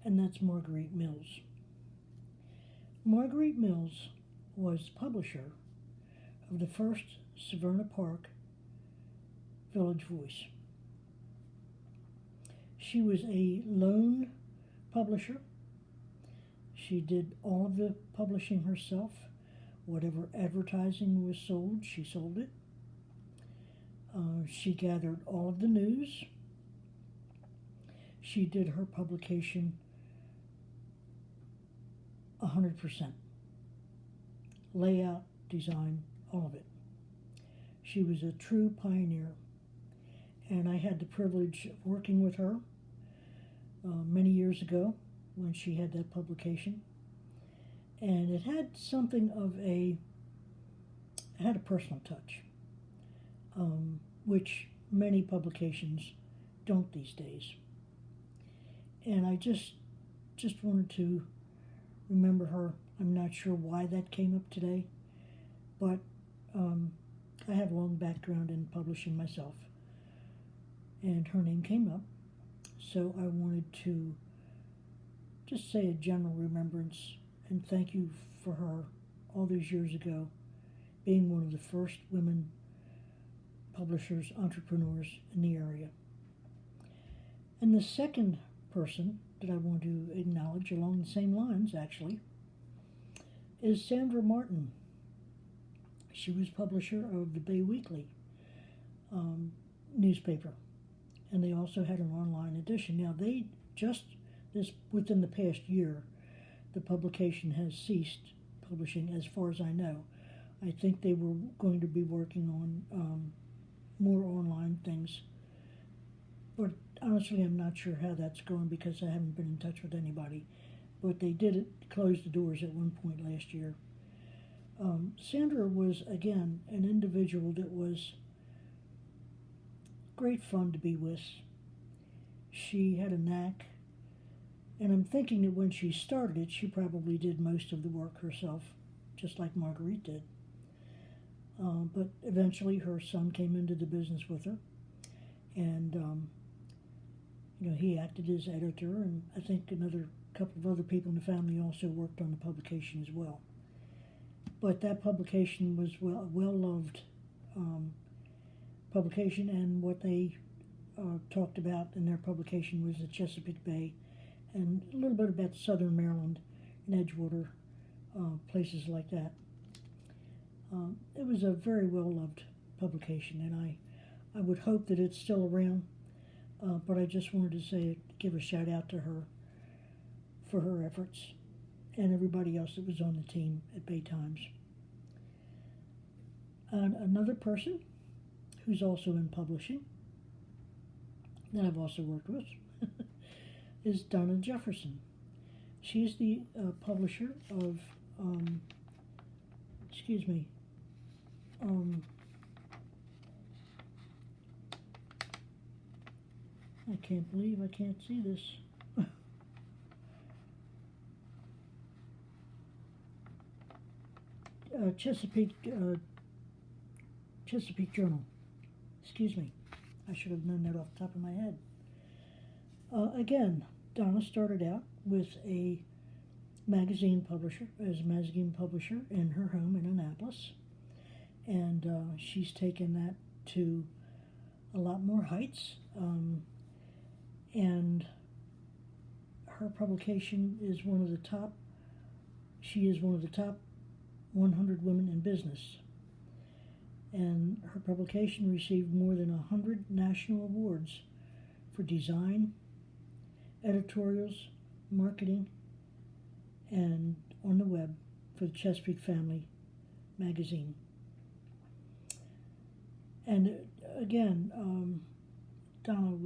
and that's Marguerite Mills. Marguerite Mills was publisher of the first Severna Park Village Voice. She was a lone publisher. She did all of the publishing herself. Whatever advertising was sold, she sold it. She gathered all of the news. She did her publication 100%. Layout, design, all of it. She was a true pioneer, and I had the privilege of working with her many years ago when she had that publication, and it had something of it had a personal touch, which many publications don't these days. And I just wanted to remember her. I'm not sure why that came up today, but I have a long background in publishing myself, and her name came up, so I wanted to just say a general remembrance and thank you for her all these years ago, being one of the first women publishers, entrepreneurs in the area. And the second person that I want to acknowledge along the same lines, actually, is Sandra Martin. She was publisher of the Bay Weekly newspaper, and they also had an online edition. Now, they just within the past year, the publication has ceased publishing, as far as I know. I think they were going to be working on more online things, but honestly, I'm not sure how that's going because I haven't been in touch with anybody. But they did close the doors at one point last year. Sandra was, again, an individual that was great fun to be with. She had a knack, and I'm thinking that when she started it, she probably did most of the work herself, just like Marguerite did. But eventually her son came into the business with her, and he acted as editor, and I think another couple of other people in the family also worked on the publication as well. But that publication was well-loved publication, and what they talked about in their publication was the Chesapeake Bay and a little bit about southern Maryland and Edgewater, places like that. It was a very well-loved publication, and I would hope that it's still around, but I just wanted to give a shout-out to her for her efforts and everybody else that was on the team at Bay Times. And another person who's also in publishing that I've also worked with is Donna Jefferson. She's the publisher of, I can't believe I can't see this. Chesapeake Journal. Excuse me. I should have known that off the top of my head. Again, Donna started out with a magazine publisher in her home in Annapolis, and she's taken that to a lot more heights, and her publication is she is one of the top 100 women in business, and her publication received more than 100 national awards for design, editorials, marketing, and on the web for the Chesapeake Family magazine. And again, Donna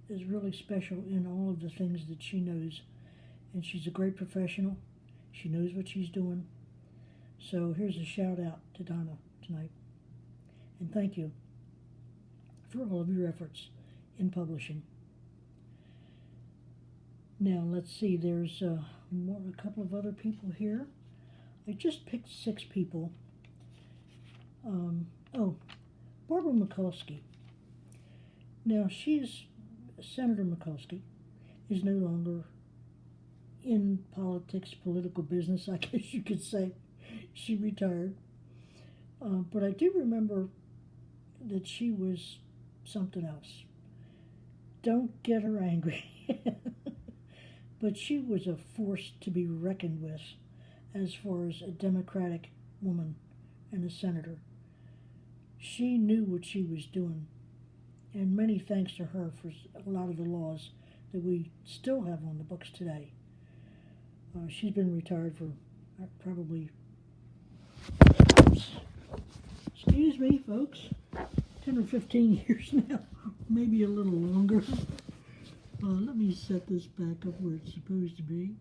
is really special in all of the things that she knows, and she's a great professional. She knows what she's doing. So here's a shout out to Donna tonight, and thank you for all of your efforts in publishing. Now let's see, there's a couple of other people here. I just picked 6 people. Barbara Mikulski. Now Senator Mikulski is no longer in politics, political business, I guess you could say. She retired. But I do remember that she was something else. Don't get her angry. But she was a force to be reckoned with as far as a Democratic woman and a senator. She knew what she was doing, and many thanks to her for a lot of the laws that we still have on the books today. She's been retired for probably, excuse me, folks, 10 or 15 years now, maybe a little longer. Let me set this back up where it's supposed to be.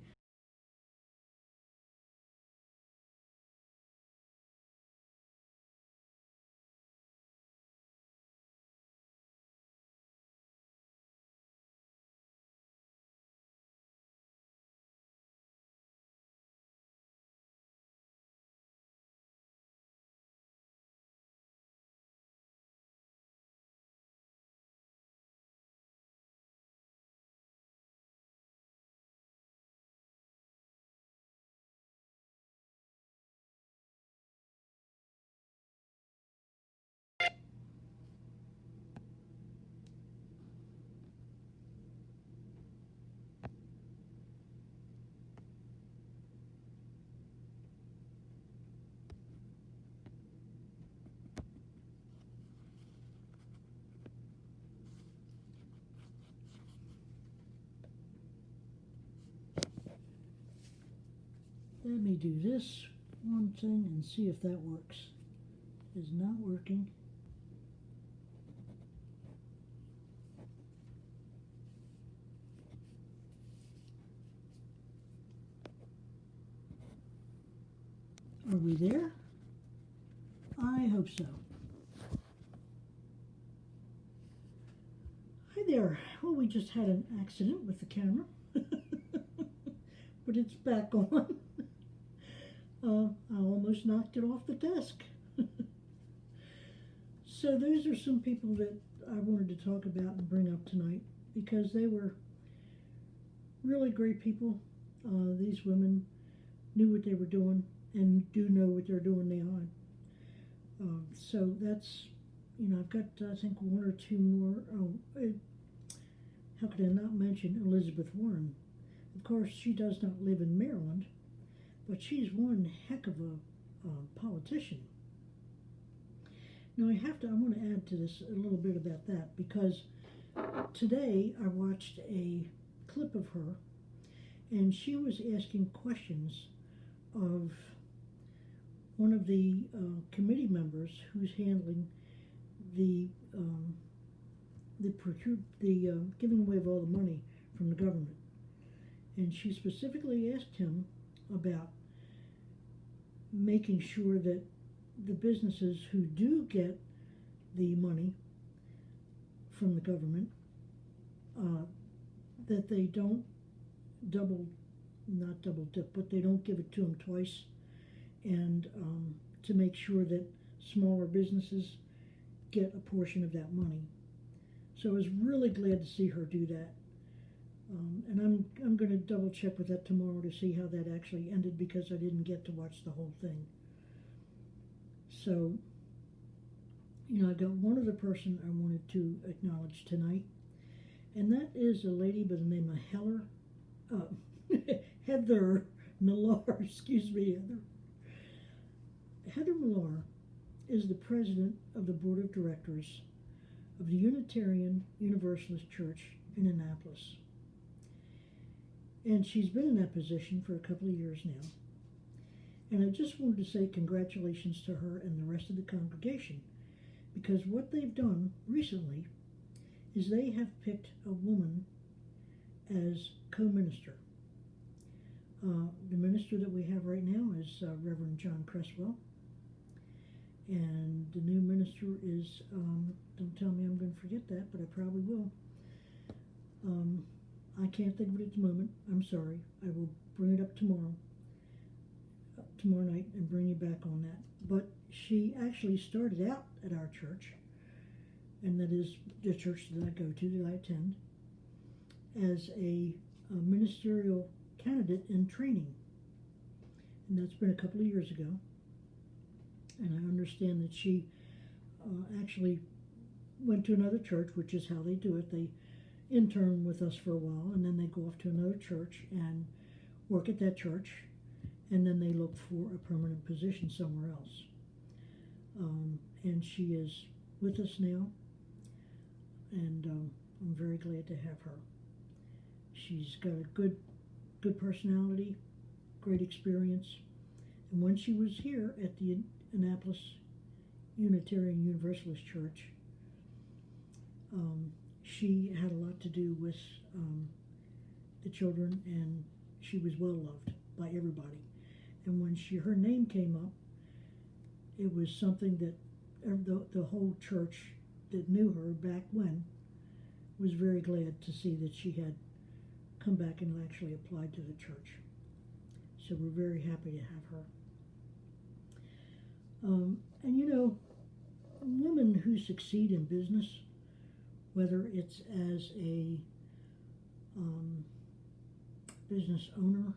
Let me do this one thing and see if that works. It's not working. Are we there? I hope so. Hi there. Well, we just had an accident with the camera, but it's back on. I almost knocked it off the desk. So those are some people that I wanted to talk about and bring up tonight because they were really great people. These women knew what they were doing and do know what they're doing now. So that's, I've got, I think, one or two more. How could I not mention Elizabeth Warren? Of course, she does not live in Maryland, but she's one heck of a politician. Now, I want to add to this a little bit about that because today I watched a clip of her, and she was asking questions of one of the committee members who's handling the giving away of all the money from the government. And she specifically asked him about making sure that the businesses who do get the money from the government, that they don't not double dip, but they don't give it to them twice, and to make sure that smaller businesses get a portion of that money. So I was really glad to see her do that. And I'm going to double check with that tomorrow to see how that actually ended because I didn't get to watch the whole thing. So, I got one other person I wanted to acknowledge tonight, and that is a lady by the name of Heather Millar. Excuse me, Heather. Heather Millar is the president of the board of directors of the Unitarian Universalist Church in Annapolis. And she's been in that position for a couple of years now. And I just wanted to say congratulations to her and the rest of the congregation, because what they've done recently is they have picked a woman as co-minister. The minister that we have right now is Reverend John Cresswell. And the new minister is, don't tell me I'm going to forget that, but I probably will. I can't think of it at the moment. I'm sorry. I will bring it up tomorrow night and bring you back on that. But she actually started out at our church, and that is the church that I go to, that I attend, as a ministerial candidate in training. And that's been a couple of years ago. And I understand that she actually went to another church, which is how they do it. They intern with us for a while, and then they go off to another church and work at that church, and then they look for a permanent position somewhere else. And she is with us now, and I'm very glad to have her. She's got a good personality, great experience, and when she was here at the Annapolis Unitarian Universalist Church, she had a lot to do with the children, and she was well loved by everybody. And when her name came up, it was something that the whole church that knew her back when was very glad to see that she had come back and actually applied to the church. So we're very happy to have her. And you know, women who succeed in business, whether it's as a business owner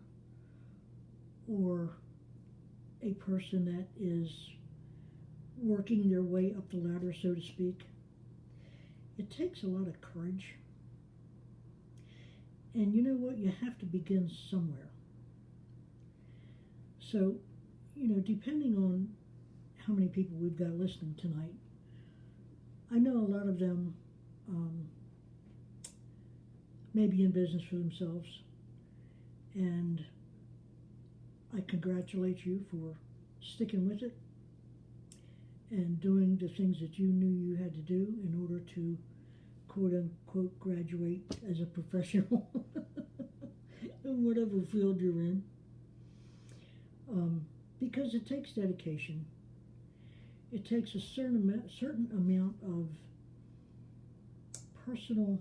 or a person that is working their way up the ladder, so to speak, it takes a lot of courage. And you know what? You have to begin somewhere. So, you know, depending on how many people we've got listening tonight, I know a lot of them may be in business for themselves, and I congratulate you for sticking with it and doing the things that you knew you had to do in order to quote-unquote graduate as a professional in whatever field you're in. Because it takes dedication. It takes a certain amount of personal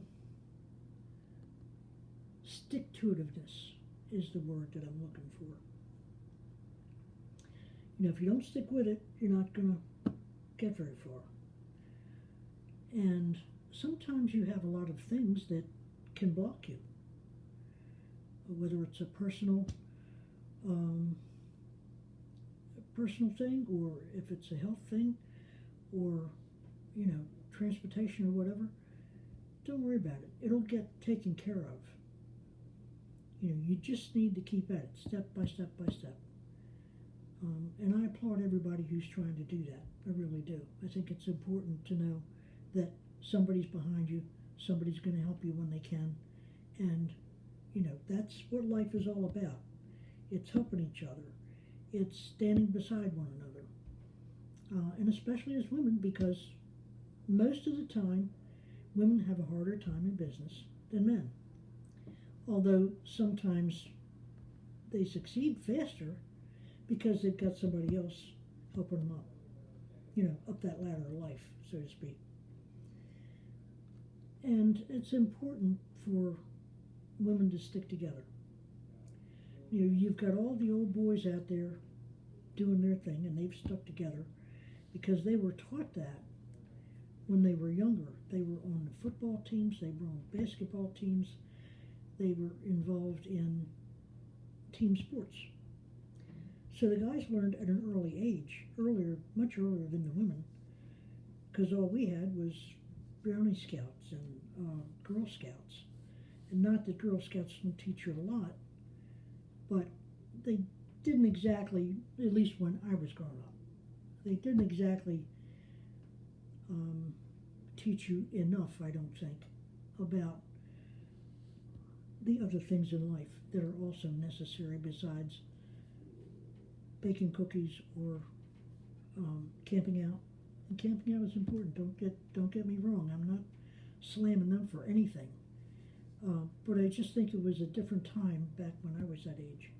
stick-to-itiveness is the word that I'm looking for. You know, if you don't stick with it, you're not going to get very far. And sometimes you have a lot of things that can block you, whether it's a personal thing, or if it's a health thing, or, you know, transportation or whatever. Don't worry about it. It'll get taken care of. You know, you just need to keep at it, step by step by step. And I applaud everybody who's trying to do that. I really do. I think it's important to know that somebody's behind you, somebody's going to help you when they can. And, you know, that's what life is all about. It's helping each other. It's standing beside one another. And especially as women, because most of the time, women have a harder time in business than men. Although sometimes they succeed faster because they've got somebody else helping them up, you know, up that ladder of life, so to speak. And it's important for women to stick together. You know, you've got all the old boys out there doing their thing, and they've stuck together because they were taught that when they were younger. They were on the football teams, they were on basketball teams, they were involved in team sports. So the guys learned at an early age, much earlier than the women, because all we had was Brownie Scouts and Girl Scouts. And not that Girl Scouts don't teach you a lot, but they didn't exactly, at least when I was growing up, they didn't exactly teach you enough, I don't think, about the other things in life that are also necessary besides baking cookies or camping out. And camping out is important. Don't get me wrong. I'm not slamming them for anything. But I just think it was a different time back when I was that age.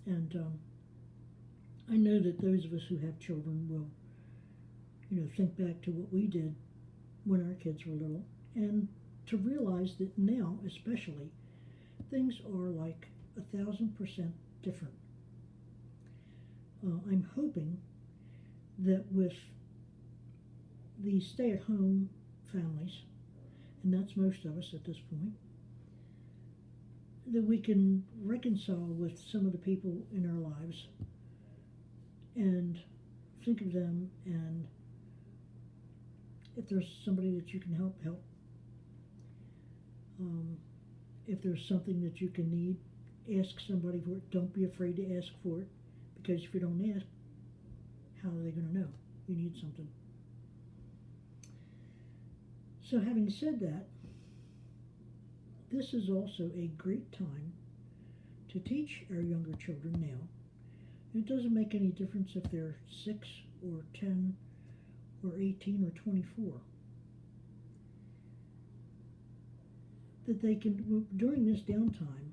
And I know that those of us who have children will, you know, think back to what we did when our kids were little, and to realize that now, especially, things are like 1,000% different. I'm hoping that with the stay-at-home families, and that's most of us at this point, that we can reconcile with some of the people in our lives and think of them, and if there's somebody that you can help. If there's something that you can need, ask somebody for it. Don't be afraid to ask for it, because if you don't ask, how are they going to know you need something? So having said that, this is also a great time to teach our younger children now. It doesn't make any difference if they're 6 or 10 or 18 or 24. That they can, during this downtime,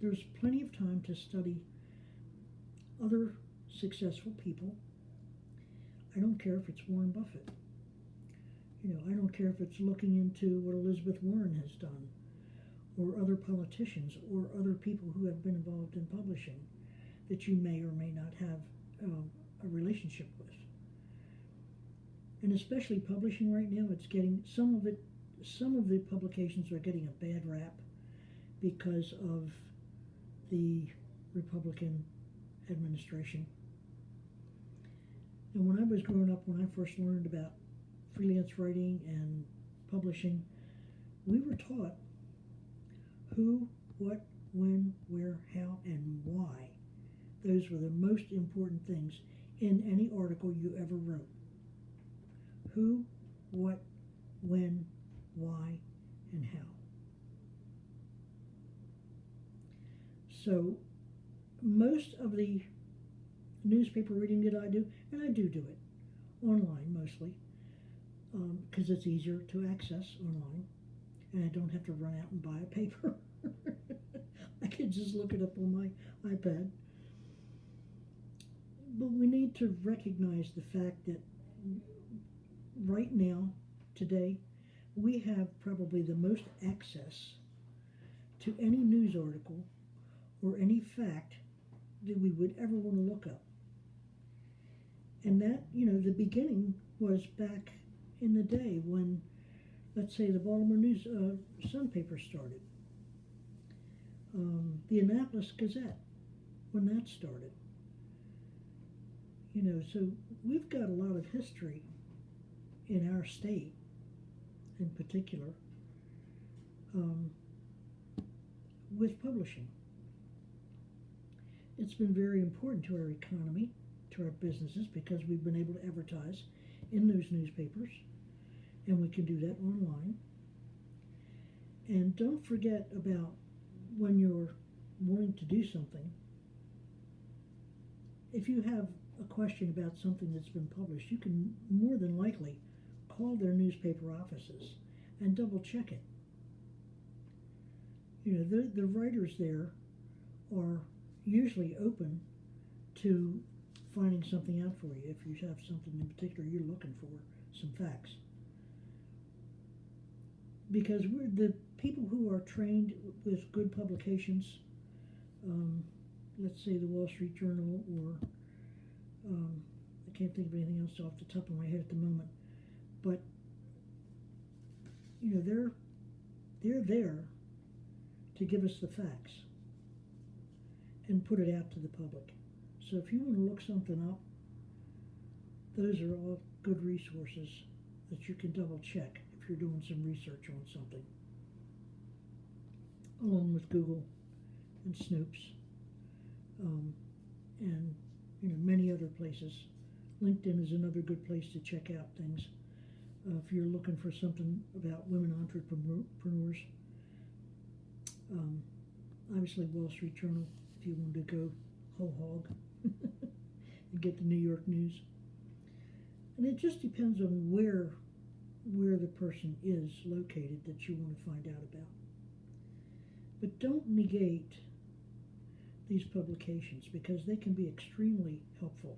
there's plenty of time to study other successful people. I don't care if it's Warren Buffett. I don't care if it's looking into what Elizabeth Warren has done, or other politicians, or other people who have been involved in publishing that you may or may not have a relationship with. And especially publishing right now, it's getting, some of the publications are getting a bad rap because of the Republican administration. And when I was growing up, when I first learned about freelance writing and publishing, we were taught who, what, when, where, how, and why. Those were the most important things in any article you ever wrote. Who, what, when, why, and how. So most of the newspaper reading that I do, and I do it online mostly, because it's easier to access online, and I don't have to run out and buy a paper. I can just look it up on my iPad. But we need to recognize the fact that right now, today, we have probably the most access to any news article or any fact that we would ever want to look up. And that, the beginning was back in the day when, let's say, the Baltimore News Sun paper started. The Annapolis Gazette, when that started. So we've got a lot of history in our state in particular with publishing. It's been very important to our economy, to our businesses, because we've been able to advertise in those newspapers, and we can do that online. And don't forget about when you're wanting to do something, if you have a question about something that's been published, you can more than likely call their newspaper offices and double check it. The writers there are usually open to finding something out for you if you have something in particular you're looking for, some facts. Because we're the people who are trained with good publications, let's say the Wall Street Journal, or I can't think of anything else off the top of my head at the moment, but they're there to give us the facts and put it out to the public. So if you want to look something up, those are all good resources that you can double check if you're doing some research on something, along with Google and Snoops, and many other places. LinkedIn is another good place to check out things. If you're looking for something about women entrepreneurs, obviously Wall Street Journal, if you wanted to go whole hog and get the New York news. And it just depends on where the person is located that you want to find out about. But don't negate these publications, because they can be extremely helpful.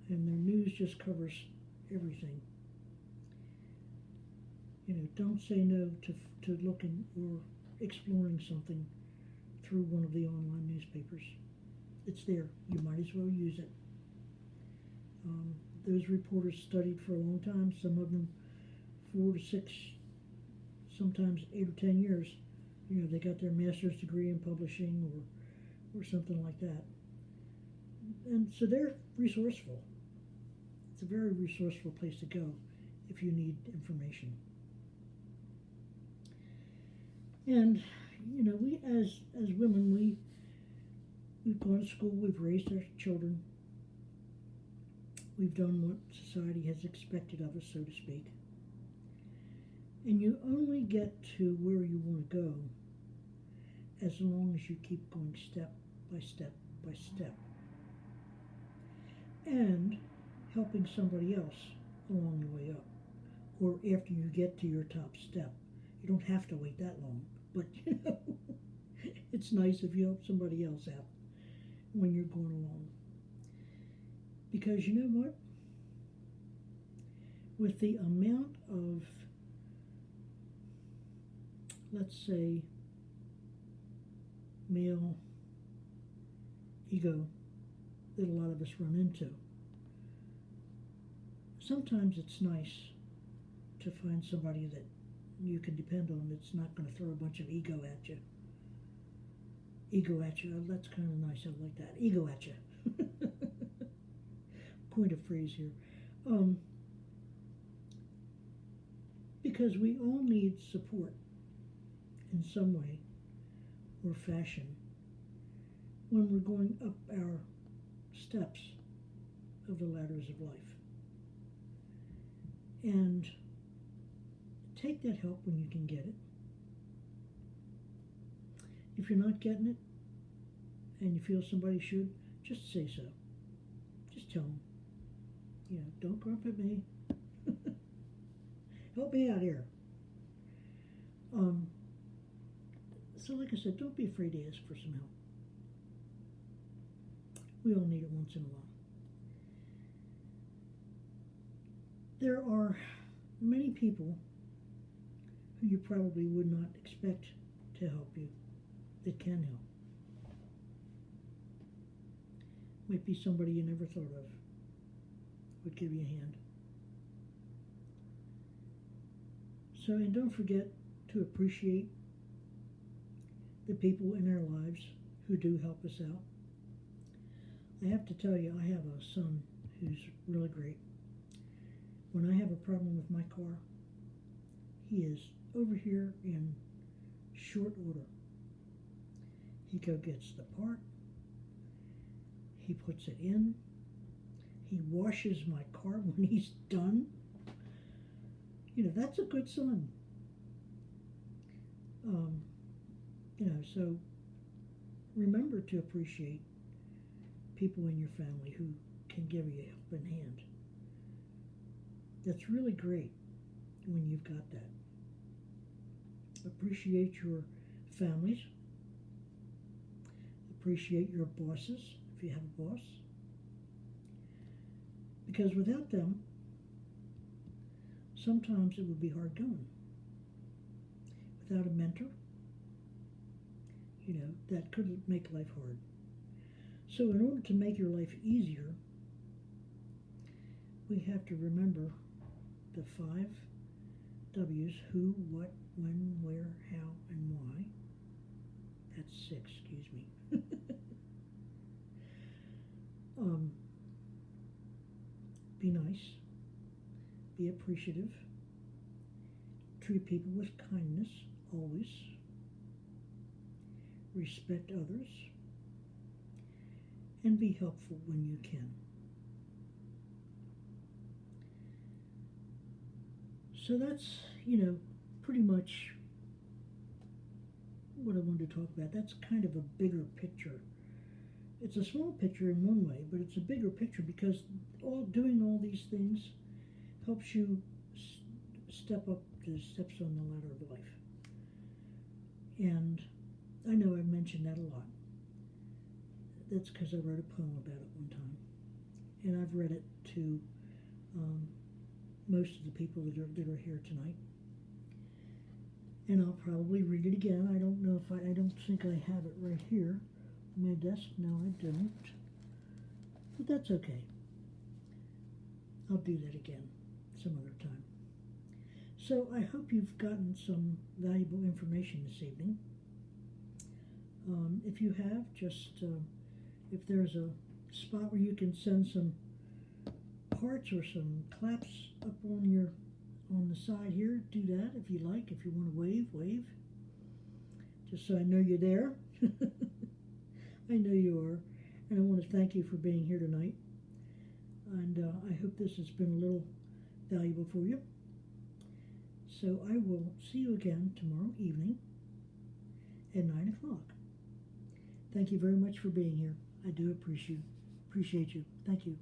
And their news just covers everything. Don't say no to looking or exploring something through one of the online newspapers. It's there. You might as well use it. Those reporters studied for a long time, some of them 4 to 6, sometimes 8 or 10 years, They got their master's degree in publishing or something like that. And so they're resourceful. It's a very resourceful place to go if you need information. And, we as women, we've gone to school, we've raised our children, we've done what society has expected of us, so to speak. And you only get to where you want to go as long as you keep going step by step by step. And helping somebody else along the way up, or after you get to your top step. You don't have to wait that long, but it's nice if you help somebody else out when you're going along. Because you know what? With the amount of, let's say, male ego that a lot of us run into, sometimes it's nice to find somebody that you can depend on that's not going to throw a bunch of ego at you. Ego at you, that's kind of nice, I like that. Ego at you. Coined a phrase here. Because we all need support in some way or fashion when we're going up our steps of the ladders of life. And take that help when you can get it. If you're not getting it and you feel somebody should, just say so. Just tell them. Don't grump at me. Help me out here. So like I said, don't be afraid to ask for some help. We all need it once in a while. There are many people who you probably would not expect to help you that can help. Might be somebody you never thought of would give you a hand. So, and don't forget to appreciate the people in our lives who do help us out. I have to tell you, I have a son who's really great. When I have a problem with my car, he is over here in short order. He gets the part, he puts it in, he washes my car when he's done. That's a good son. So remember to appreciate people in your family who can give you a helping hand. That's really great when you've got that. Appreciate your families. Appreciate your bosses, if you have a boss. Because without them, sometimes it would be hard going. Without a mentor, that could make life hard. So in order to make your life easier, we have to remember the 5 W's: who, what, when, where, how, and why. That's 6, excuse me. Be nice. Be appreciative. Treat people with kindness, always. Respect others. And be helpful when you can. So that's, pretty much what I wanted to talk about. That's kind of a bigger picture. It's a small picture in one way, but it's a bigger picture because doing all these things helps you step up the steps on the ladder of life. And I know I've mentioned that a lot. That's because I wrote a poem about it one time. And I've read it to most of the people that are here tonight. And I'll probably read it again. I don't know if I don't think I have it right here on my desk. No, I don't. But that's okay. I'll do that again some other time. So I hope you've gotten some valuable information this evening. If you have, just if there's a spot where you can send some hearts or some claps up on the side here, do that if you like. If you want to wave, wave. Just so I know you're there. I know you are. And I want to thank you for being here tonight. And I hope this has been a little valuable for you. So I will see you again tomorrow evening at 9 o'clock. Thank you very much for being here. I do appreciate you. Thank you.